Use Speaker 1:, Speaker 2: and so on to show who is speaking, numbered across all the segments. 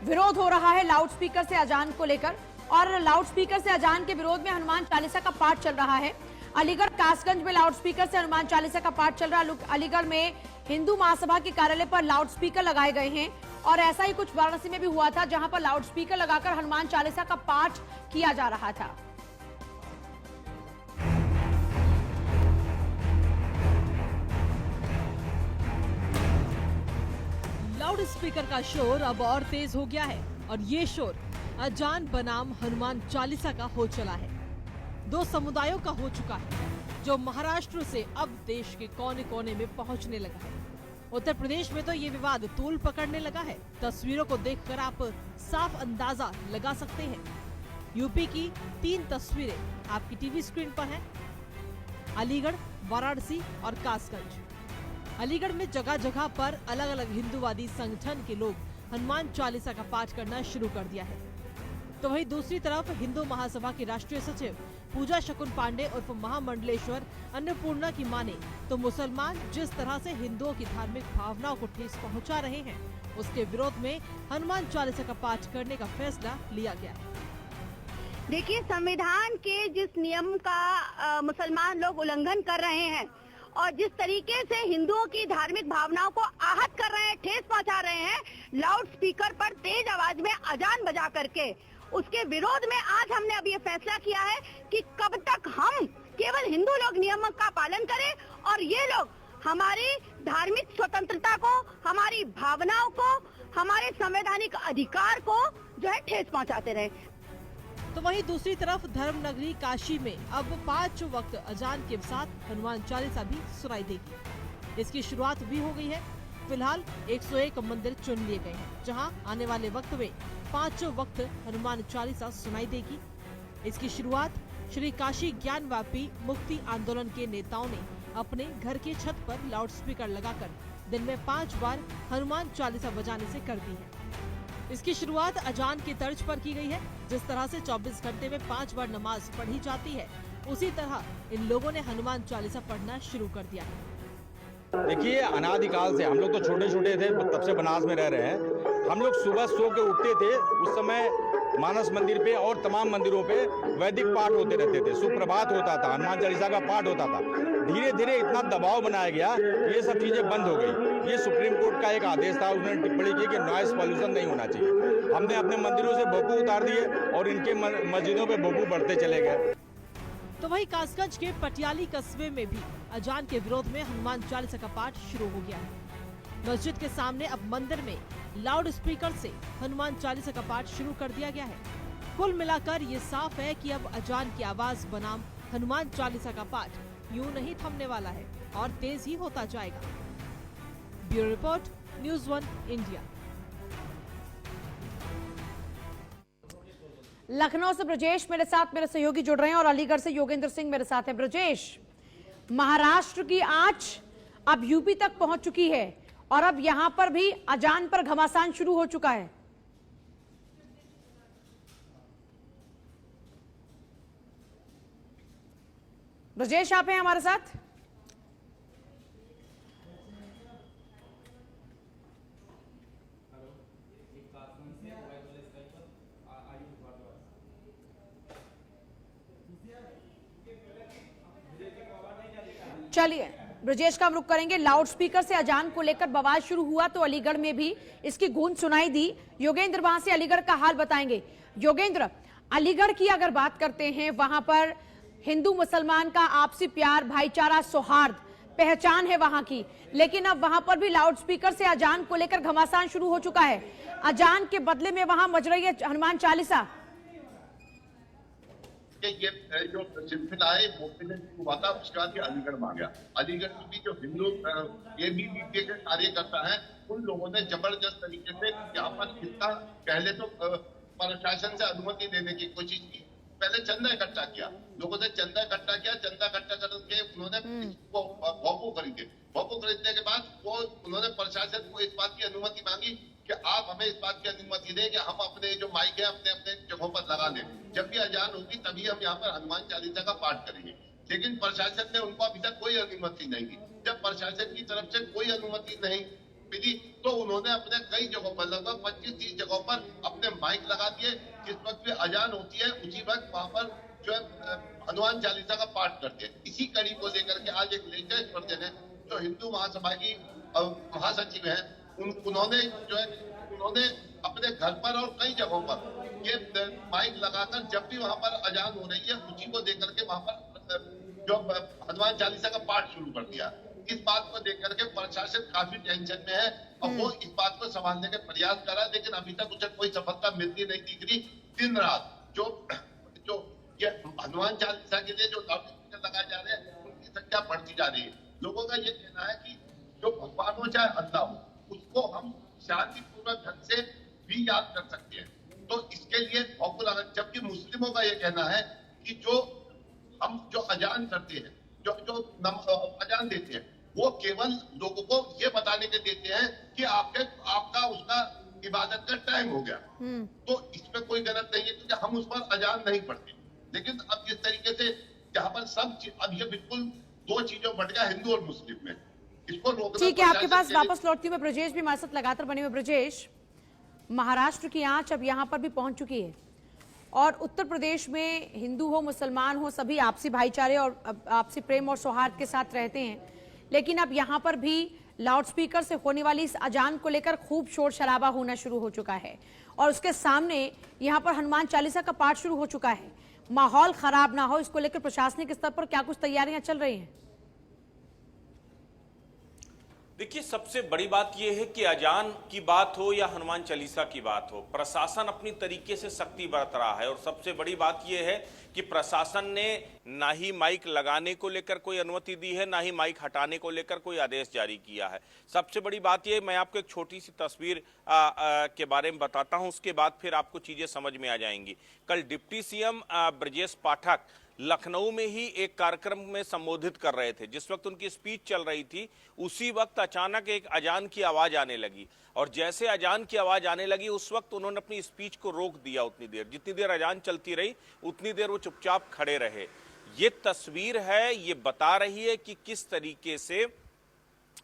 Speaker 1: विरोध हो रहा है लाउडस्पीकर से अजान को लेकर, और लाउडस्पीकर से अजान के विरोध में हनुमान चालीसा का पाठ चल रहा है। अलीगढ़ कासगंज में लाउडस्पीकर से हनुमान चालीसा का पाठ चल रहा है। अलीगढ़ में हिंदू महासभा के कार्यालय पर लाउडस्पीकर लगाए गए हैं, और ऐसा ही कुछ वाराणसी में भी हुआ था, जहां पर लाउडस्पीकर लगाकर हनुमान चालीसा का पाठ किया जा रहा था।
Speaker 2: लाउड स्पीकर का शोर अब और तेज हो गया है, और ये शोर अजान बनाम हनुमान चालीसा का हो चला है। दो समुदायों का हो चुका है, जो महाराष्ट्र से अब देश के कोने कोने में पहुंचने लगा है। उत्तर प्रदेश में तो ये विवाद तूल पकड़ने लगा है। तस्वीरों को देखकर आप साफ अंदाजा लगा सकते हैं। यूपी की 3 तस्वीरें आपकी टीवी स्क्रीन पर हैं। अलीगढ़, वाराणसी और कासगंज। अलीगढ़ में जगह जगह पर अलग अलग हिंदूवादी संगठन के लोग हनुमान चालीसा का पाठ करना शुरू कर दिया है। तो वहीं दूसरी तरफ हिंदू महासभा के राष्ट्रीय सचिव पूजा शकुन पांडे उर्फ महामंडलेश्वर अन्नपूर्णा की माने तो मुसलमान जिस तरह से हिंदुओं की धार्मिक भावनाओं को ठेस पहुंचा रहे हैं, उसके विरोध में हनुमान चालीसा का पाठ करने का फैसला लिया गया।
Speaker 3: देखिए, संविधान के जिस नियम का मुसलमान लोग उल्लंघन कर रहे हैं और जिस तरीके से हिंदुओं की धार्मिक भावनाओं को आहत कर रहे हैं, ठेस पहुंचा रहे हैं, लाउड स्पीकर पर तेज आवाज में अजान बजा करके, उसके विरोध में आज हमने अभी ये फैसला किया है कि कब तक हम केवल हिंदू लोग नियम का पालन करें और ये लोग हमारी धार्मिक स्वतंत्रता को, हमारी भावनाओं को, हमारे संवैधानिक अधिकार को जो है ठेस पहुंचाते रहे।
Speaker 2: तो वहीं दूसरी तरफ धर्म नगरी काशी में अब 5 वक्त अजान के साथ हनुमान चालीसा भी सुनाई देगी। इसकी शुरुआत भी हो गई है। फिलहाल 101 मंदिर चुन लिए गए हैं, जहां आने वाले वक्त में 5 वक्त हनुमान चालीसा सुनाई देगी। इसकी शुरुआत श्री काशी ज्ञानवापी मुक्ति आंदोलन के नेताओं ने अपने घर के छत पर लाउडस्पीकर लगाकर दिन में 5 बार हनुमान चालीसा बजाने से कर दी है। इसकी शुरुआत अजान की तर्ज पर की गई है। जिस तरह से 24 घंटे में 5 बार नमाज पढ़ी जाती है, उसी तरह इन लोगों ने हनुमान चालीसा पढ़ना शुरू कर दिया है।
Speaker 4: देखिए, अनादिकाल से हम लोग तो छोटे छोटे थे, तब से बनास में रह रहे हैं। हम लोग सुबह सो के उठते थे, उस समय मानस मंदिर पे और तमाम मंदिरों पे वैदिक पाठ होते रहते थे, सुप्रभात होता था, हनुमान चालीसा का पाठ होता था। धीरे धीरे इतना दबाव बनाया गया, ये सब चीजें बंद हो गई। ये सुप्रीम कोर्ट का एक आदेश था, उन्होंने टिप्पणी की कि नॉइस पॉल्यूशन नहीं होना चाहिए। हमने अपने मंदिरों से भोपू उतार दिए और इनके मस्जिदों पे भोपू बढ़ते चले गए।
Speaker 2: तो वहीं कासगंज के पटियाली कस्बे में भी अजान के विरोध में हनुमान चालीसा का पाठ शुरू हो गया है। मस्जिद के सामने अब मंदिर में लाउड स्पीकर से हनुमान चालीसा का पाठ शुरू कर दिया गया है। कुल मिलाकर ये साफ है कि अब अजान की आवाज बनाम हनुमान चालीसा का पाठ यूं नहीं थमने वाला है और तेज ही होता जाएगा। Bureau report, news 1 India.
Speaker 1: Lucknow से ब्रजेश मेरे साथ, मेरे सहयोगी जुड़ रहे हैं, और अलीगढ़ से योगेंद्र सिंह मेरे साथ हैं। ब्रजेश, महाराष्ट्र की आंच अब यूपी तक पहुंच चुकी है और अब यहां पर भी अजान पर घमासान शुरू हो चुका है। ब्रजेश, आप हैं हमारे साथ? चलिए, ब्रजेश का हम रुख करेंगे। लाउडस्पीकर से अजान को लेकर बवाल शुरू हुआ तो अलीगढ़ में भी इसकी गूंज सुनाई दी। योगेंद्र वहां से अलीगढ़ का हाल बताएंगे। योगेंद्र, अलीगढ़ की अगर बात करते हैं, वहां पर हिंदू मुसलमान का आपसी प्यार, भाईचारा, सौहार्द पहचान है वहां की, लेकिन अब वहां पर भी लाउडस्पीकर से अजान को लेकर घमासान शुरू हो चुका है। अजान के बदले में वहां मच रही है हनुमान चालीसा।
Speaker 5: ये जो सिलसिला है वो हुआ था, उसके बाद अलीगढ़ में आ गया। अलीगढ़ में भी जो हिंदू एबीवीपी के कार्यकर्ता हैं, उन लोगों ने जबरदस्त तरीके से यहाँ पर हिस्सा, पहले तो प्रशासन से अनुमति देने की कोशिश की, पहले चंदा इकट्ठा किया, लोगों ने चंदा इकट्ठा किया, चंदा इकट्ठा करके उन्होंने भोपू खरीदे। भोपू खरीदने के बाद वो उन्होंने प्रशासन को इस बात की अनुमति मांगी कि आप हमें इस बात की अनुमति दें कि हम अपने जो माइक है अपने अपने जगहों पर लगा दें, जब भी अजान होगी तभी हम यहाँ पर हनुमान चालीसा का पाठ करेंगे। लेकिन प्रशासन ने उनको अभी तक कोई अनुमति नहीं दी। जब प्रशासन की तरफ से कोई अनुमति नहीं मिली तो उन्होंने अपने कई जगहों पर लगभग 25-30 जगहों पर अपने माइक लगा दिए। जिस वक्त भी अजान होती है उसी वक्त वहां पर जो है हनुमान चालीसा का पाठ करते हैं। इसी कड़ी को लेकर के आज एक लेटेस्ट वर्जन है जो हिंदू महासभा की महासचिव है, उन्होंने अपने घर पर और कई जगहों पर ये माइक लगाकर जब भी वहां पर अजान हो रही है उसी को देकर के वहां पर जो हनुमान चालीसा का पाठ शुरू कर दिया। इस बात को देख करके प्रशासन काफी टेंशन में है और वो इस बात को संभालने के प्रयास कर रहा है, लेकिन अभी तक उसे कोई सफलता मिलती नहीं दिख रही। दिन रात जो ये हनुमान चालीसा के लिए जो लाउडस्पीकर लगाए जा रहे हैं उनकी संख्या बढ़ती जा रही है। लोगों का ये कहना है कि जो भगवान हो चाहे अल्लाह हो उसको हम शांतिपूर्वक ढंग से भी याद कर सकते हैं। तो इसके लिए जबकि मुस्लिमों का ये कहना है कि जो हम जो अजान करते हैं, जो अजान देते हैं, वो केवल लोगों को ये बताने के देते हैं कि आपका उसका इबादत का टाइम हो गया। तो इसमें कोई गलत नहीं है क्योंकि हम उस पर अजान नहीं पढ़ते। लेकिन अब जिस तरीके से यहाँ पर अब ये बिल्कुल दो चीजों बढ़ गया हिंदू और मुस्लिम में, इसको रोकना।
Speaker 1: ठीक है, आपके पास वापस लौटती हुई ब्रजेश भी हमारे साथ लगातार बने हुए। ब्रजेश, महाराष्ट्र की आंच अब यहाँ पर भी पहुंच चुकी है और उत्तर प्रदेश में हिंदू हो मुसलमान हो सभी आपसी भाईचारे और आपसी प्रेम और सौहार्द के साथ रहते हैं, लेकिन अब यहाँ पर भी लाउडस्पीकर से होने वाली इस अजान को लेकर खूब शोर शराबा होना शुरू हो चुका है और उसके सामने यहाँ पर हनुमान चालीसा का पाठ शुरू हो चुका है। माहौल खराब ना हो इसको लेकर प्रशासनिक स्तर पर क्या कुछ तैयारियां चल रही हैं?
Speaker 6: देखिए, सबसे बड़ी बात यह है कि अजान की बात हो या हनुमान चालीसा की बात हो, प्रशासन अपनी तरीके से सख्ती बरत रहा है। और सबसे बड़ी बात यह है कि प्रशासन ने ना ही माइक लगाने को लेकर कोई अनुमति दी है, ना ही माइक हटाने को लेकर कोई आदेश जारी किया है। सबसे बड़ी बात यह, मैं आपको एक छोटी सी तस्वीर के बारे में बताता हूं, उसके बाद फिर आपको चीजें समझ में आ जाएंगी। कल डिप्टी सीएम ब्रजेश पाठक लखनऊ में ही एक कार्यक्रम में संबोधित कर रहे थे। जिस वक्त उनकी स्पीच चल रही थी उसी वक्त अचानक एक अजान की आवाज आने लगी और जैसे अजान की आवाज आने लगी उस वक्त उन्होंने अपनी स्पीच को रोक दिया। उतनी देर, जितनी देर अजान चलती रही उतनी देर वो चुपचाप खड़े रहे। ये तस्वीर है, ये बता रही है कि किस तरीके से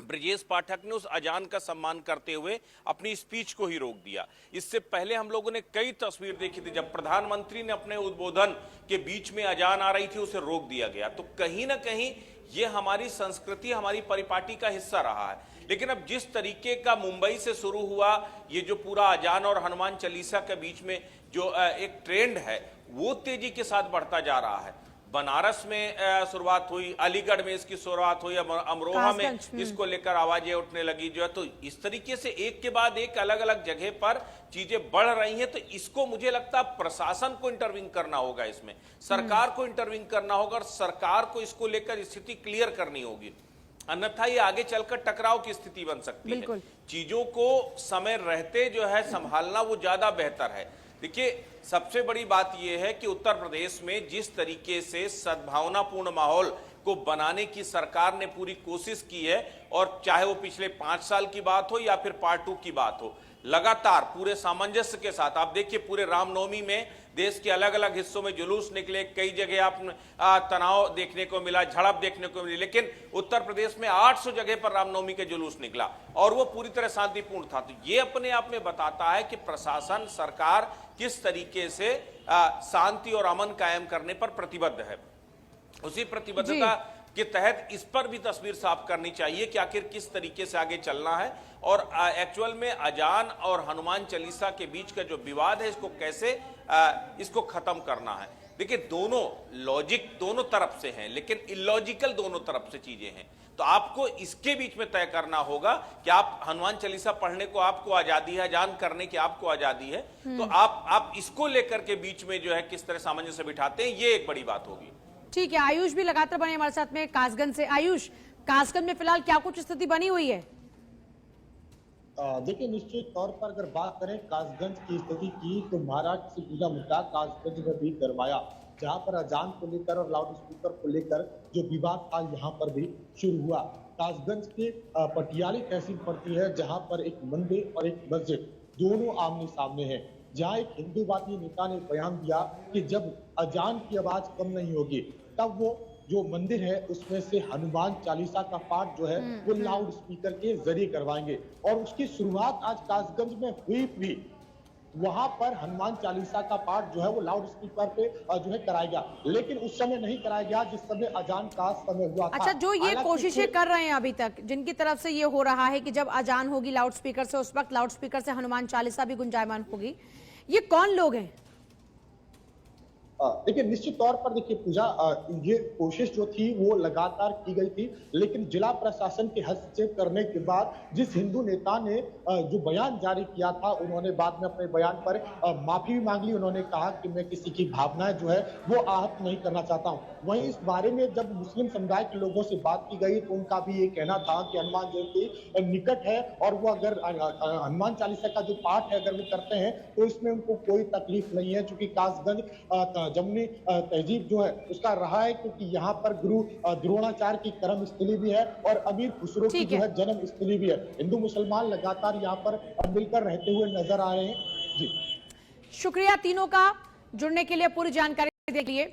Speaker 6: ब्रजेश पाठक ने उस अजान का सम्मान करते हुए अपनी स्पीच को ही रोक दिया। इससे पहले हम लोगों ने कई तस्वीर देखी थी जब प्रधानमंत्री ने अपने उद्बोधन के बीच में अजान आ रही थी उसे रोक दिया गया। तो कहीं ना कहीं ये हमारी संस्कृति, हमारी परिपाटी का हिस्सा रहा है। लेकिन अब जिस तरीके का मुंबई से शुरू हुआ ये जो पूरा अजान और हनुमान चालीसा के बीच में जो एक ट्रेंड है वो तेजी के साथ बढ़ता जा रहा है। बनारस में शुरुआत हुई, अलीगढ़ में इसकी शुरुआत हुई, अमरोहा में इसको लेकर आवाजें उठने लगी जो है। तो इस तरीके से एक के बाद एक अलग अलग जगह पर चीजें बढ़ रही हैं। तो इसको मुझे लगता है प्रशासन को इंटरवीन करना होगा, इसमें सरकार को इंटरवीन करना होगा और सरकार को इसको लेकर स्थिति क्लियर करनी होगी, अन्यथा ये आगे चलकर टकराव की स्थिति बन सकती है। चीजों को समय रहते जो है संभालना वो ज्यादा बेहतर है। देखिए, सबसे बड़ी बात यह है कि उत्तर प्रदेश में जिस तरीके से सद्भावनापूर्ण माहौल को बनाने की सरकार ने पूरी कोशिश की है और चाहे वो पिछले 5 साल की बात हो या फिर पार्ट 2 की बात हो, लगातार पूरे सामंजस्य के साथ आप देखिए पूरे रामनवमी में देश के अलग अलग हिस्सों में जुलूस निकले, कई जगह आप तनाव देखने को मिला, झड़प देखने को मिली, लेकिन उत्तर प्रदेश में 800 जगह पर रामनवमी के जुलूस निकला और वो पूरी तरह शांतिपूर्ण था। तो ये अपने आप में बताता है कि प्रशासन, सरकार किस तरीके से शांति और अमन कायम करने पर प्रतिबद्ध है। उसी प्रतिबद्धता के तहत इस पर भी तस्वीर साफ करनी चाहिए कि आखिर किस तरीके से आगे चलना है और एक्चुअल में अजान और हनुमान चालीसा के बीच का जो विवाद है इसको कैसे इसको खत्म करना है। देखिए, दोनों लॉजिक दोनों तरफ से हैं लेकिन इलॉजिकल दोनों तरफ से चीजें हैं। तो आपको इसके बीच में तय करना होगा कि आप हनुमान चालीसा पढ़ने को आपको आजादी है, अजान करने की आपको आजादी है, तो आप इसको लेकर के बीच में जो है किस तरह सामंजस्य बिठाते हैं, ये एक बड़ी बात होगी।
Speaker 1: ठीक है, आयुष भी लगातार बने हमारे साथ में कासगंज से। आयुष, कासगंज में फिलहाल क्या कुछ स्थिति बनी हुई है?
Speaker 7: देखिए, निश्चित तौर पर अगर बात करें कासगंज की स्थिति की तो महाराष्ट्र से जुड़ा मुद्दा कासगंज में भी गरमाया, जहां पर अजान को लेकर और लाउड स्पीकर को लेकर जो विवाद था यहाँ पर भी शुरू हुआ। कासगंज के पटियाली तहसील पड़ती है जहां पर एक मंदिर और एक मस्जिद दोनों आमने सामने है, जहां एक हिंदूवादी नेता ने बयान दिया कि जब अजान की आवाज कम नहीं होगी तब वो जो मंदिर है उसमें से हनुमान चालीसा का पाठ जो है वो लाउड स्पीकर के जरिए करवाएंगे। और उसकी शुरुआत आज कासगंज में हुई भी, वहां पर हनुमान चालीसा का पाठ जो है वो लाउड स्पीकर पे जो है कराया गया, लेकिन उस समय नहीं कराया गया जिस समय अजान का समय हुआ था।
Speaker 1: अच्छा, जो ये
Speaker 7: हालांकि
Speaker 1: कोशिशें कर रहे हैं अभी तक, जिनकी तरफ से ये हो रहा है कि जब अजान होगी लाउड स्पीकर से, उस वक्त लाउड स्पीकर से हनुमान चालीसा भी गुंजायमान होगी, ये कौन लोग हैं?
Speaker 7: देखिए, निश्चित तौर पर देखिए पूजा, ये कोशिश जो थी वो लगातार की गई थी, लेकिन जिला प्रशासन के हस्तक्षेप करने के बाद जिस हिंदू नेता ने जो बयान जारी किया था, उन्होंने बाद में अपने बयान पर माफी भी मांग ली। उन्होंने कहा कि मैं किसी की भावनाएं जो है वो आहत नहीं करना चाहता हूं। वहीं इस बारे में जब मुस्लिम समुदाय के लोगों से बात की गई तो उनका भी ये कहना था कि हनुमान जयंती निकट है और वो अगर हनुमान चालीसा का जो पाठ है अगर वो करते हैं तो इसमें उनको कोई तकलीफ नहीं है, क्योंकि कासगंज जमुनी तहजीब जो है उसका रहा है, क्योंकि यहाँ पर गुरु द्रोणाचार्य की कर्म स्थली भी है और अमीर खुसरो की जो है जन्म स्थली भी है। हिंदू मुसलमान लगातार यहाँ पर मिलकर रहते हुए नजर आ रहे हैं। जी,
Speaker 1: शुक्रिया तीनों का जुड़ने के लिए, पूरी जानकारी देने के लिए।